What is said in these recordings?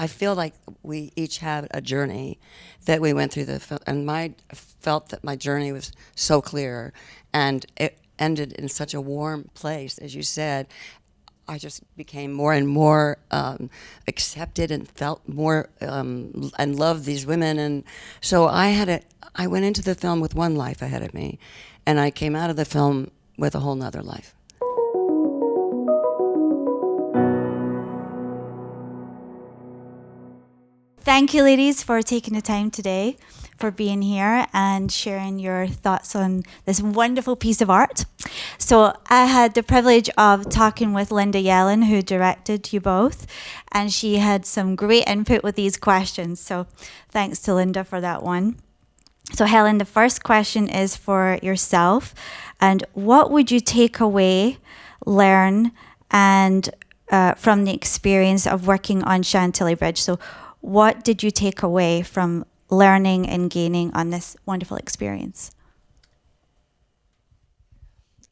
I feel like we each had a journey that we went through the film, and I felt that my journey was so clear, and it ended in such a warm place, as you said. I just became more and more accepted and felt more and loved these women, and so I went into the film with one life ahead of me, and I came out of the film with a whole nother life. Thank you, ladies, for taking the time today, for being here and sharing your thoughts on this wonderful piece of art. So I had the privilege of talking with Linda Yellen, who directed you both, and she had some great input with these questions. So thanks to Linda for that one. So Helen, the first question is for yourself. And what would you take away, learn, and from the experience of working on Chantilly Bridge? So what did you take away from learning and gaining on this wonderful experience?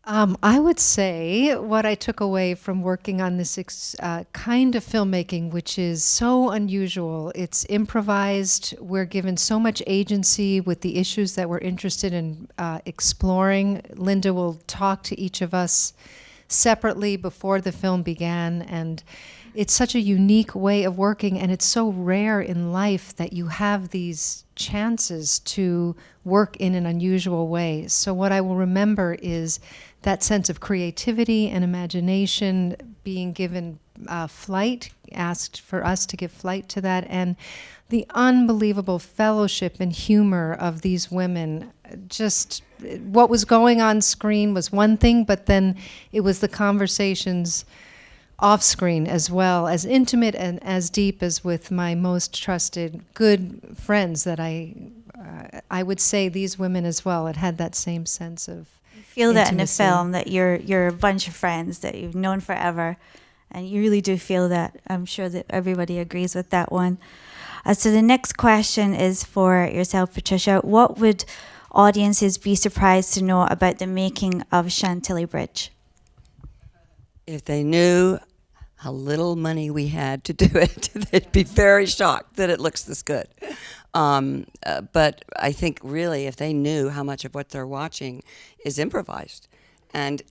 I would say what I took away from working on this kind of filmmaking, which is so unusual. It's improvised. We're given so much agency with the issues that we're interested in exploring. Linda will talk to each of us separately before the film began, and it's such a unique way of working, and it's so rare in life that you have these chances to work in an unusual way. So what I will remember is that sense of creativity and imagination being given flight, asked for us to give flight to that, and the unbelievable fellowship and humor of these women. Just what was going on screen was one thing, but then it was the conversations off screen as well, as intimate and as deep as with my most trusted good friends that I would say these women as well. It had that same sense of Feel that intimacy. in the film, that you're a bunch of friends that you've known forever, and you really do feel that. I'm sure that everybody agrees with that one. So the next question is for yourself, Patricia. What would audiences be surprised to know about the making of Chantilly Bridge? If they knew how little money we had to do it, they'd be very shocked that it looks this good. But I think really if they knew how much of what they're watching is improvised. And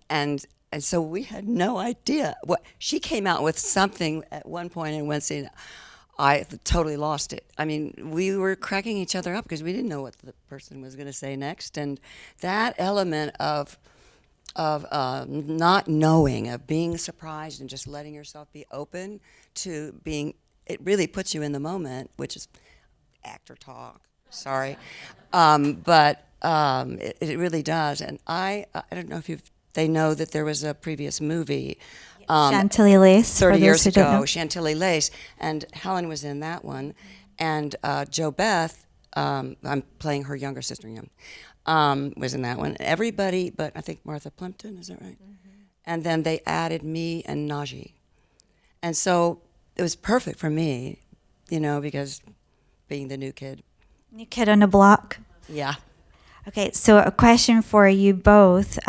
so we had no idea. She came out with something at one point in one scene. I totally lost it. I mean, we were cracking each other up because we didn't know what the person was going to say next. And that element of not knowing, of being surprised and just letting yourself be open to being, it really puts you in the moment, which is actor talk, sorry. But it really does. And I don't know if they know that there was a previous movie, Chantilly Lace. 30 years ago, Chantilly Lace, and Helen was in that one. And Jo Beth, I'm playing her younger sister, was in that one. Everybody, but I think Martha Plimpton, is that right? Mm-hmm. And then they added me and Najee. And so it was perfect for me, because being the new kid. New kid on the block. Yeah. Okay, so a question for you both.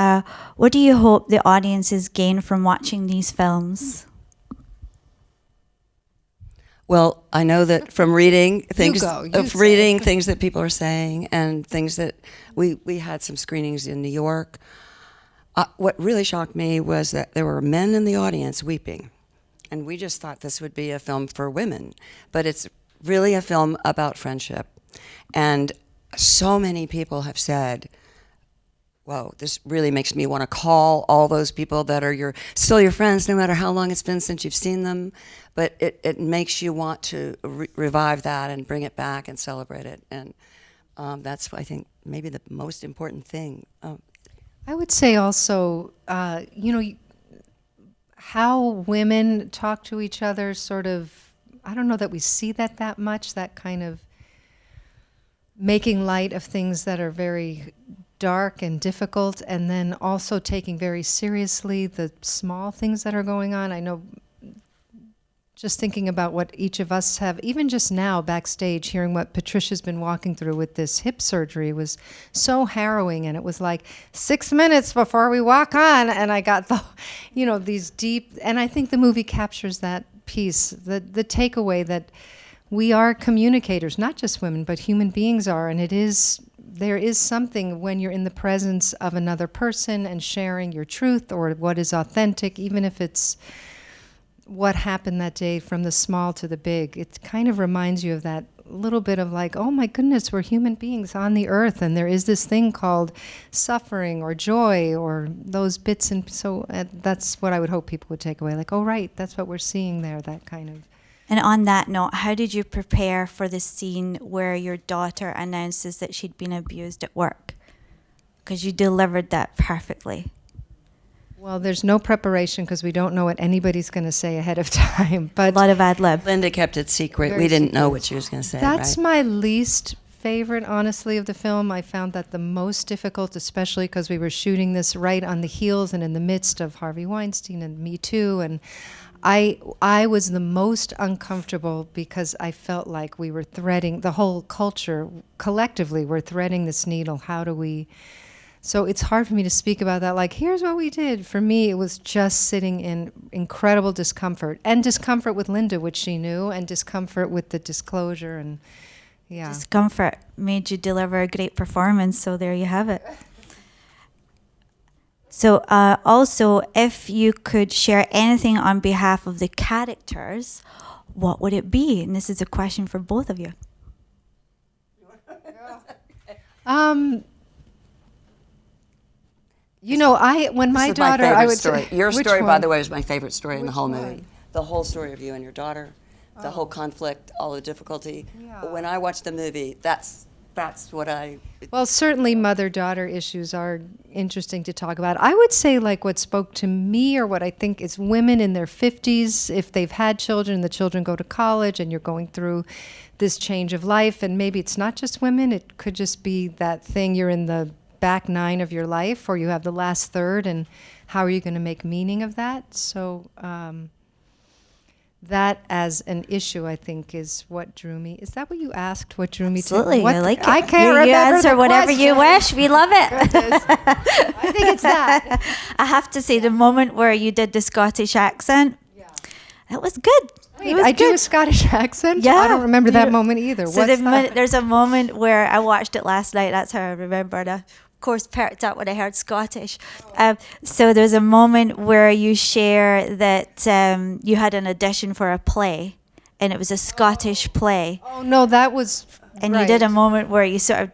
What do you hope the audiences gain from watching these films? Well, I know that from reading things, You things that people are saying, and things that we had some screenings in New York. What really shocked me was that there were men in the audience weeping, and we just thought this would be a film for women, but it's really a film about friendship, and so many people have said, whoa, this really makes me want to call all those people that are still your friends, no matter how long it's been since you've seen them. But it makes you want to revive that and bring it back and celebrate it. And that's, I think, maybe the most important thing. I would say also, how women talk to each other, sort of, I don't know that we see that much, that kind of making light of things that are very dark and difficult, and then also taking very seriously the small things that are going on. I know, just thinking about what each of us have, even just now backstage, hearing what Patricia's been walking through with this hip surgery was so harrowing, and it was like 6 minutes before we walk on, and I got these deep, and I think the movie captures that piece, the takeaway that we are communicators, not just women, but human beings are, and there is something when you're in the presence of another person and sharing your truth or what is authentic, even if it's what happened that day, from the small to the big. It kind of reminds you of that little bit of like, oh my goodness, we're human beings on the earth, and there is this thing called suffering or joy or those bits. And so that's what I would hope people would take away. Like, oh right, that's what we're seeing there, that kind of. And on that note, how did you prepare for the scene where your daughter announces that she'd been abused at work? Because you delivered that perfectly. Well, there's no preparation because we don't know what anybody's going to say ahead of time. But a lot of ad lib. Linda kept it secret. Very We didn't know secret. what she was going to say. That's right? my least favorite, honestly, of the film. I found that the most difficult, especially because we were shooting this right on the heels and in the midst of Harvey Weinstein and Me Too. And I was the most uncomfortable because I felt like we were threading, the whole culture, collectively, we're threading this needle. How do we... So it's hard for me to speak about that. Like, here's what we did. For me, it was just sitting in incredible discomfort. And discomfort with Linda, which she knew, and discomfort with the disclosure. And yeah. Discomfort made you deliver a great performance, so there you have it. So also, if you could share anything on behalf of the characters, what would it be? And this is a question for both of you. You know, when my This is daughter, my favorite I would story. say, Your which story, by one? the way, is my favorite story in the Which whole one? movie. The whole story of you and your daughter, the whole conflict, all the difficulty. Yeah. When I watch the movie, that's what I... Well, certainly mother-daughter issues are interesting to talk about. I would say like what spoke to me, or what I think is women in their 50s, if they've had children, the children go to college and you're going through this change of life, and maybe it's not just women, it could just be that thing, you're in the back 9 of your life, or you have the last third, and how are you going to make meaning of that? So that as an issue, I think, is what drew me. Is that what you asked? What drew me Absolutely, to what I like it. I can't remember You answer the whatever you question. wish. We love it. I think it's that. I have to say, the moment where you did the Scottish accent, that was good. Wait, It was I do good. a Scottish accent? Yeah. I don't remember that You- moment either. So What's that? there's a moment where I watched it last night. That's how I remember it. I, of course, perked up when I heard Scottish. So there's a moment where you share that you had an audition for a play, and it was a Scottish play. Oh, no, that was And right. you did a moment where you sort of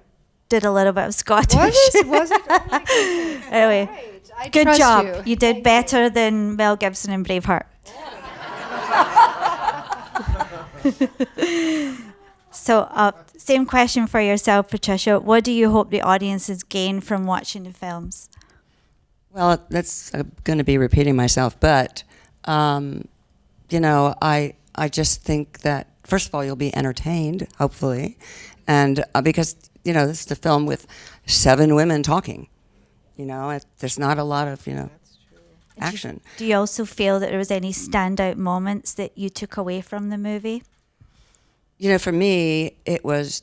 did a little bit of Scottish. Was it? Was it? Oh my goodness. Anyway, Right. I good trust job. You. You did better than Mel Gibson in Braveheart. So, same question for yourself, Patricia. What do you hope the audiences gain from watching the films? Well, that's going to be repeating myself, but, you know, I just think that, first of all, you'll be entertained, hopefully, and because, you know, this is a film with 7 women talking. You know, there's not a lot of, you know, action. Do you also feel that there was any standout moments that you took away from the movie? You know, for me, it was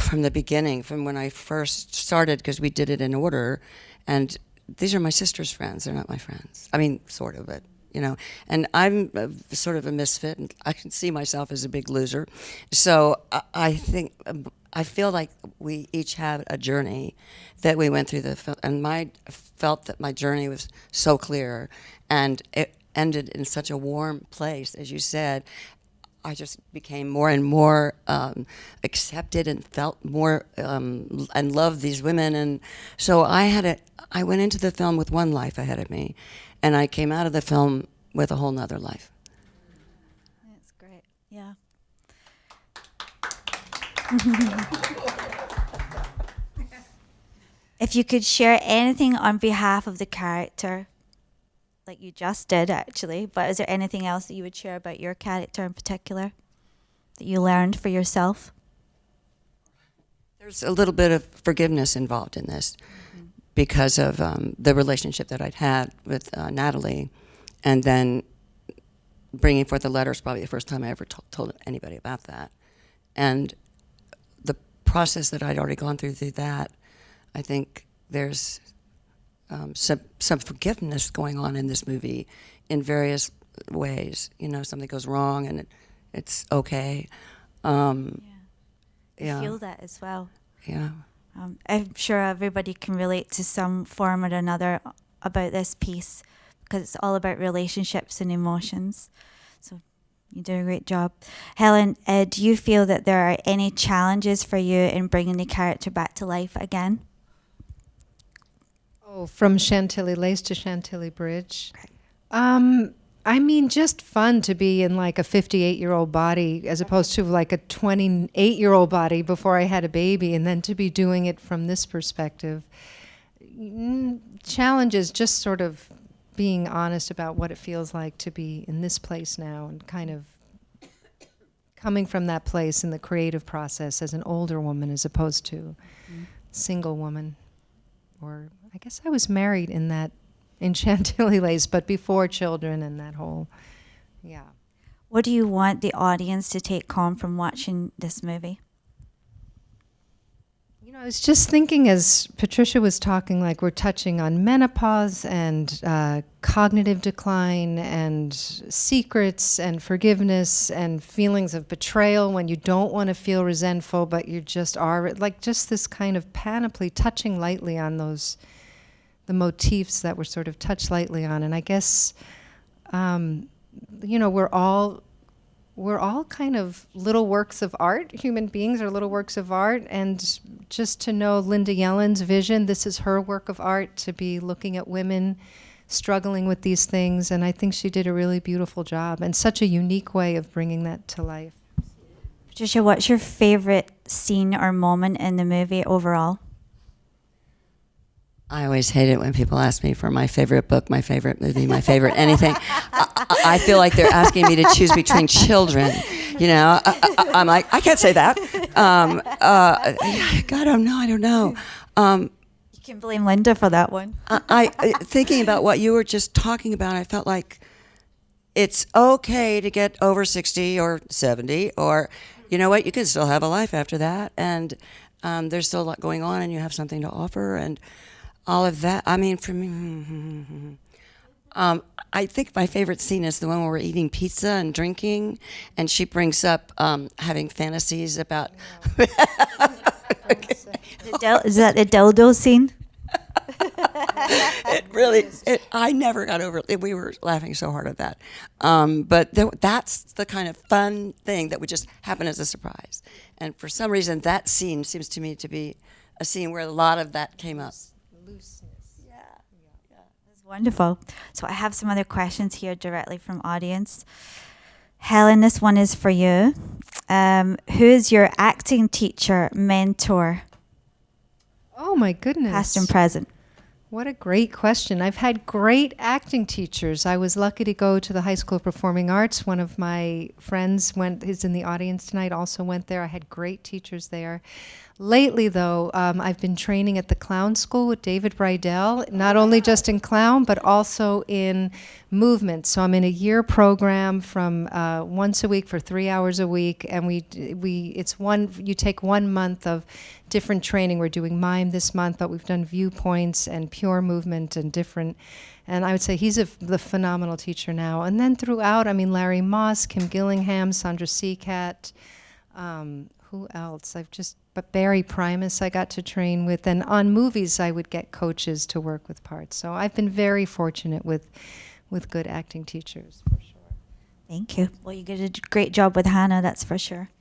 from the beginning, from when I first started, because we did it in order, and these are my sister's friends. They're not my friends. I mean, sort of, but, you know. And I'm sort of a misfit, and I can see myself as a big loser. So I think, I feel like we each had a journey that we went through the film, and I felt that my journey was so clear, and it ended in such a warm place, as you said. I just became more and more accepted and felt more and loved these women, and so I went into the film with one life ahead of me, and I came out of the film with a whole nother life. That's great. Yeah. If you could share anything on behalf of the character, like you just did actually, but is there anything else that you would share about your character in particular that you learned for yourself? There's a little bit of forgiveness involved in this because of the relationship that I'd had with Natalie, and then bringing forth the letter is probably the first time I ever told anybody about that. And the process that I'd already gone through that, I think there's some forgiveness going on in this movie in various ways. You know, something goes wrong and it's okay. I Yeah. feel that as well. Yeah. I'm sure everybody can relate to some form or another about this piece because it's all about relationships and emotions. So you do a great job. Helen, do you feel that there are any challenges for you in bringing the character back to life again? Oh, from Chantilly Lace to Chantilly Bridge. Right. I mean, just fun to be in like a 58-year-old body as opposed to like a 28-year-old body before I had a baby, and then to be doing it from this perspective. Challenges, just sort of being honest about what it feels like to be in this place now and kind of coming from that place in the creative process as an older woman as opposed to single woman. Or I guess I was married in Chantilly Lace, but before children and that whole, yeah. What do you want the audience to take home from watching this movie? You know, I was just thinking as Patricia was talking, like we're touching on menopause and cognitive decline and secrets and forgiveness and feelings of betrayal when you don't want to feel resentful, but you just are, like just this kind of panoply, touching lightly on the motifs that were sort of touched lightly on. And I guess, you know, we're all kind of little works of art. Human beings are little works of art. And just to know Linda Yellen's vision, this is her work of art, to be looking at women struggling with these things. And I think she did a really beautiful job and such a unique way of bringing that to life. Patricia, what's your favorite scene or moment in the movie overall? I always hate it when people ask me for my favorite book, my favorite movie, my favorite anything. I feel like they're asking me to choose between children. You know, I'm like, I can't say that. God, I don't know. You can blame Linda for that one. I thinking about what you were just talking about, I felt like it's okay to get over 60 or 70, or you know what, you can still have a life after that, and there's still a lot going on, and you have something to offer, and all of that. I mean, for me, I think my favorite scene is the one where we're eating pizza and drinking, and she brings up having fantasies about. Is that the dildo scene? It really, I never got over it. We were laughing so hard at that. But that's the kind of fun thing that would just happen as a surprise. And for some reason, that scene seems to me to be a scene where a lot of that came up. Looseness. Yeah. That's wonderful. So I have some other questions here directly from audience. Helen, this one is for you. Who is your acting teacher, mentor, Oh my goodness. past and present? What a great question. I've had great acting teachers. I was lucky to go to the High School of Performing Arts. One of my friends is in the audience tonight, also went there. I had great teachers there. Lately, though, I've been training at the Clown School with David Brydell, not only just in clown, but also in movement. So I'm in a year program from once a week for 3 hours a week, and you take 1 month of different training. We're doing mime this month, but we've done viewpoints and pure movement and different. And I would say he's the phenomenal teacher now. And then throughout, I mean, Larry Moss, Kim Gillingham, Sandra Seacat, who else? But Barry Primus I got to train with. And on movies, I would get coaches to work with parts. So I've been very fortunate with good acting teachers, for sure. Thank you. Well, you did a great job with Hannah, that's for sure.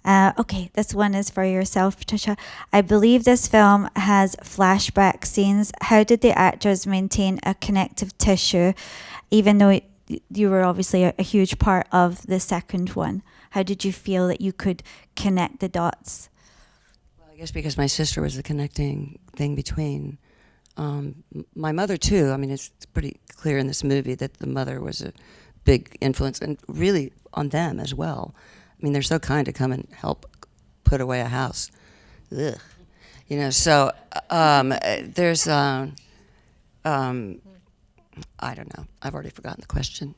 Okay, this one is for yourself, Patricia. I believe this film has flashback scenes. How did the actors maintain a connective tissue, even though you were obviously a huge part of the second one? How did you feel that you could connect the dots? Well, I guess because my sister was the connecting thing between my mother too. I mean, it's pretty clear in this movie that the mother was a big influence, and really on them as well. I mean, they're so kind to come and help put away a house. Ugh. You know, so there's, I don't know. I've already forgotten the question.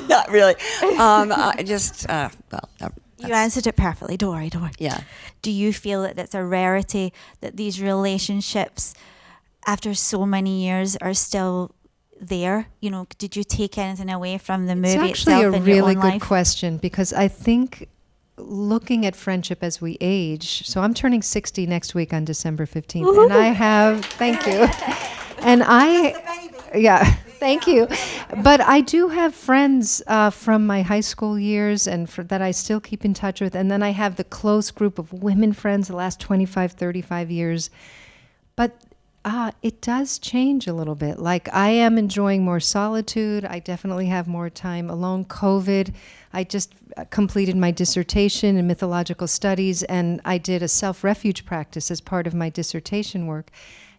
Not really. I just, You answered it perfectly. Don't worry. Yeah. Do you feel that that's a rarity, that these relationships after so many years, are still there? You know, did you take anything away from the movie It's actually itself a in your really own good life? question, because I think looking at friendship as we age, so I'm turning 60 next week on December 15th, Woohoo. and I have, thank you, and yeah, thank you. But I do have friends from my high school years and that I still keep in touch with, and then I have the close group of women friends the last 25, 35 years. But it does change a little bit. Like, I am enjoying more solitude. I definitely have more time alone. COVID, I just completed my dissertation in mythological studies, and I did a self-refuge practice as part of my dissertation work.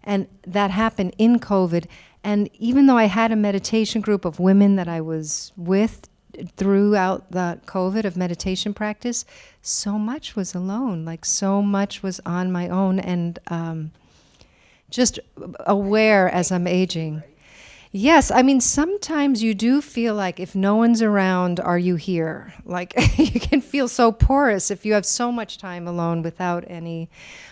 And that happened in COVID. And even though I had a meditation group of women that I was with throughout the COVID of meditation practice, so much was alone. Like, so much was on my own, and just aware as I'm aging. Yes, I mean, sometimes you do feel like if no one's around, are you here? Like, you can feel so porous if you have so much time alone without any.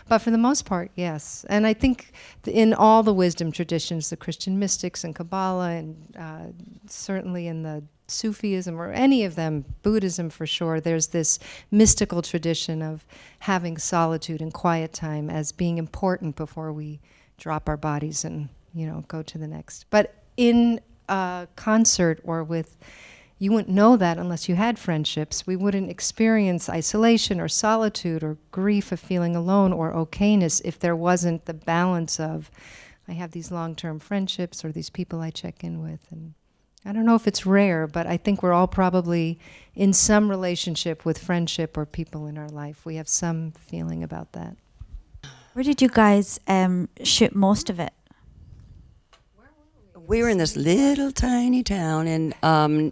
But for the most part, yes. And I think in all the wisdom traditions, the Christian mystics and Kabbalah, and certainly in the Sufism or any of them, Buddhism for sure, there's this mystical tradition of having solitude and quiet time as being important before we drop our bodies and, go to the next. But in a concert or with, you wouldn't know that unless you had friendships. We wouldn't experience isolation or solitude or grief of feeling alone or okayness if there wasn't the balance of, I have these long-term friendships or these people I check in with. And I don't know if it's rare, but I think we're all probably in some relationship with friendship or people in our life. We have some feeling about that. Where did you guys shoot most of it? We were in this little tiny town in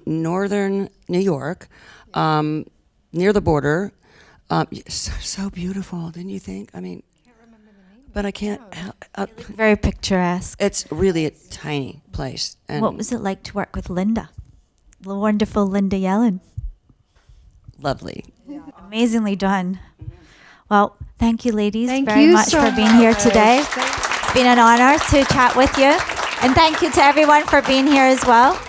northern New York, near the border. So beautiful, didn't you think? I mean, but I can't. Very picturesque. It's really a tiny place. And What was it like to work with Linda? The wonderful Linda Yellen. lovely. Amazingly done. Well, thank you, ladies, Thank very you much so for being here much. today. It's been an honor to chat with you. And thank you to everyone for being here as well.